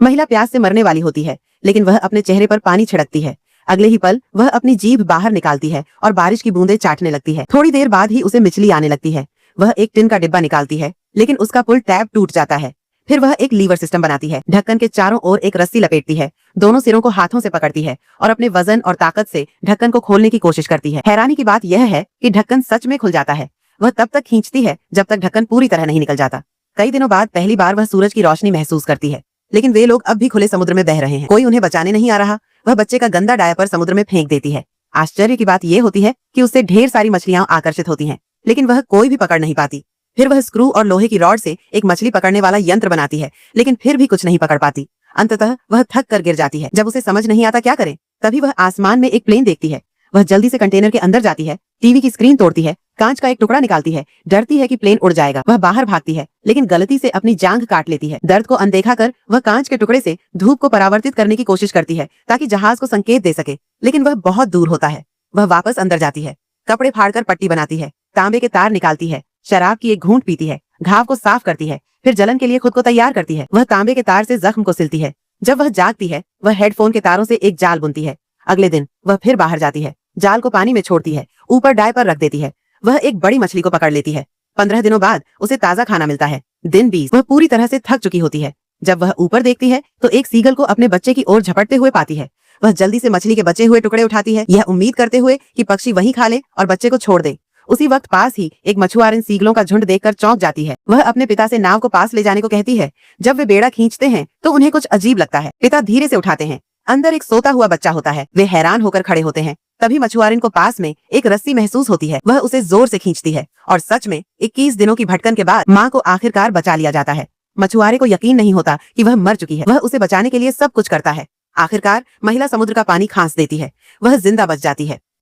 महिला प्यास से मरने वाली होती है, लेकिन वह अपने चेहरे पर पानी छिड़कती है। अगले ही पल वह अपनी जीभ बाहर निकालती है और बारिश की बूंदें चाटने लगती है। थोड़ी देर बाद ही उसे मिचली आने लगती है। वह एक टिन का डिब्बा निकालती है, लेकिन उसका पुल टैब टूट जाता है। फिर वह एक लीवर सिस्टम बनाती है, ढक्कन के चारों ओर एक रस्सी लपेटती है, दोनों सिरों को हाथों से पकड़ती है और अपने वजन और ताकत से ढक्कन को खोलने की कोशिश करती है। हैरानी की बात यह है कि ढक्कन सच में खुल जाता है। वह तब तक खींचती है जब तक ढक्कन पूरी तरह नहीं निकल जाता। कई दिनों बाद पहली बार वह सूरज की रोशनी महसूस करती है, लेकिन वे लोग अब भी खुले समुद्र में बह रहे हैं। कोई उन्हें बचाने नहीं आ रहा। वह बच्चे का गंदा डायपर समुद्र में फेंक देती है। आश्चर्य की बात यह होती है कि उससे ढेर सारी मछलियां आकर्षित होती हैं, लेकिन वह कोई भी पकड़ नहीं पाती। फिर वह स्क्रू और लोहे की रॉड से एक मछली पकड़ने वाला यंत्र बनाती है, लेकिन फिर भी कुछ नहीं पकड़ पाती। अंततः वह थक कर गिर जाती है। जब उसे समझ नहीं आता क्या करे, तभी वह आसमान में एक प्लेन देखती है। वह जल्दी से कंटेनर के अंदर जाती है, टीवी की स्क्रीन तोड़ती है, कांच का एक टुकड़ा निकालती है, डरती है कि प्लेन उड़ जाएगा। वह बाहर भागती है, लेकिन गलती से अपनी जांघ काट लेती है। दर्द को अनदेखा कर वह कांच के टुकड़े से धूप को परावर्तित करने की कोशिश करती है ताकि जहाज को संकेत दे सके, लेकिन वह बहुत दूर होता है। वह वापस अंदर जाती है, कपड़े फाड़कर पट्टी बनाती है, तांबे के तार निकालती है, शराब की एक घूंट पीती है, घाव को साफ करती है, फिर जलन के लिए खुद को तैयार करती है। वह तांबे के तार से जख्म को सिलती है। जब वह जागती है, वह हेडफोन के तारों से एक जाल बुनती है। अगले दिन वह फिर बाहर जाती है, जाल को पानी में छोड़ती है, ऊपर डायपर रख देती है। वह एक बड़ी मछली को पकड़ लेती है। 15 दिनों बाद उसे ताजा खाना मिलता है। दिन 20, वह पूरी तरह से थक चुकी होती है। जब वह ऊपर देखती है तो एक सीगल को अपने बच्चे की ओर झपटते हुए पाती है। वह जल्दी से मछली के बचे हुए टुकड़े उठाती है, यह उम्मीद करते हुए कि पक्षी वहीं खा ले और बच्चे को छोड़ दे। उसी वक्त पास ही एक मछुआरा इन सीगलों का झुंड देखकर चौंक जाती है। वह अपने पिता से नाव को पास ले जाने को कहती है। जब वे बेड़ा खींचते हैं तो उन्हें कुछ अजीब लगता है। पिता धीरे से उठाते हैं। अंदर एक सोता हुआ बच्चा होता है। वे हैरान होकर खड़े होते हैं। तभी मछुआरिन को पास में एक रस्सी महसूस होती है। वह उसे जोर से खींचती है और सच में 21 दिनों की भटकन के बाद माँ को आखिरकार बचा लिया जाता है। मछुआरे को यकीन नहीं होता कि वह मर चुकी है। वह उसे बचाने के लिए सब कुछ करता है। आखिरकार महिला समुद्र का पानी खांस देती है। वह जिंदा बच जाती है।